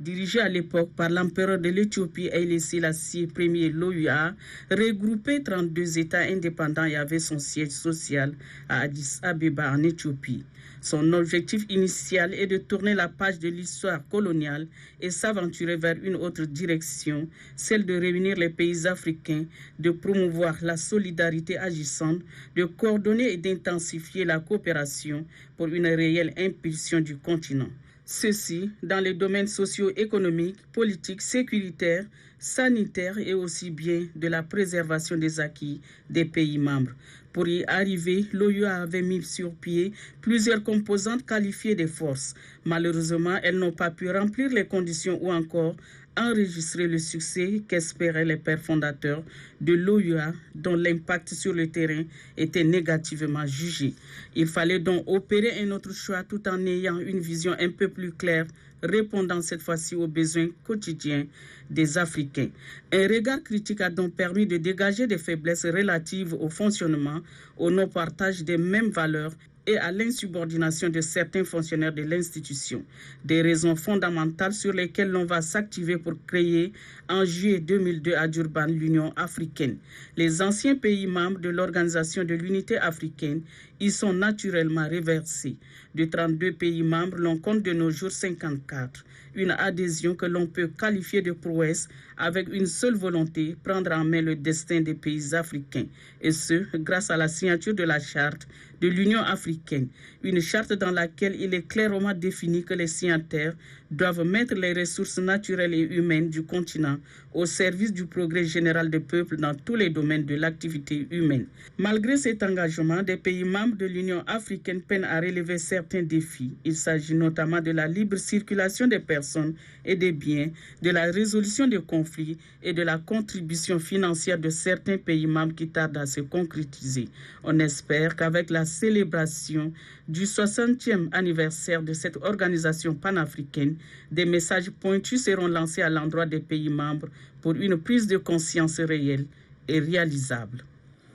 dirigé à l'époque par l'empereur de l'Éthiopie Haïlé Sélassié Ier Loyoa, regroupait 32 États indépendants et avait son siège social à Addis Abeba en Éthiopie. Son objectif initial est de tourner la page de l'histoire coloniale et s'aventurer vers une autre direction, celle de réunir les pays africains, de promouvoir la solidarité agissante, de coordonner et d'intensifier la coopération pour une réelle impulsion du continent. Ceci dans les domaines socio-économiques, politiques, sécuritaires, sanitaires et aussi bien de la préservation des acquis des pays membres. Pour y arriver, l'OUA avait mis sur pied plusieurs composantes qualifiées des forces. Malheureusement, elles n'ont pas pu remplir les conditions ou encore enregistrer le succès qu'espéraient les pères fondateurs de l'OUA, dont l'impact sur le terrain était négativement jugé. Il fallait donc opérer un autre choix tout en ayant une vision un peu plus claire, répondant cette fois-ci aux besoins quotidiens des Africains. Un regard critique a donc permis de dégager des faiblesses relatives au fonctionnement, au non-partage des mêmes valeurs et à l'insubordination de certains fonctionnaires de l'institution. Des raisons fondamentales sur lesquelles l'on va s'activer pour créer en juillet 2002 à Durban l'Union africaine. Les anciens pays membres de l'Organisation de l'Unité africaine y sont naturellement reversés. De 32 pays membres, l'on compte de nos jours 54. Une adhésion que l'on peut qualifier de prouesse avec une seule volonté, prendre en main le destin des pays africains. Et ce, grâce à la signature de la charte de l'Union africaine. Une charte dans laquelle il est clairement défini que les signataires doivent mettre les ressources naturelles et humaines du continent au service du progrès général des peuples dans tous les domaines de l'activité humaine. Malgré cet engagement, des pays membres de l'Union africaine peinent à relever certains défis. Il s'agit notamment de la libre circulation des personnes et des biens, de la résolution des conflits et de la contribution financière de certains pays membres qui tardent à se concrétiser. On espère qu'avec la célébration du 60e anniversaire de cette organisation panafricaine, des messages pointus seront lancés à l'endroit des pays membres pour une prise de conscience réelle et réalisable.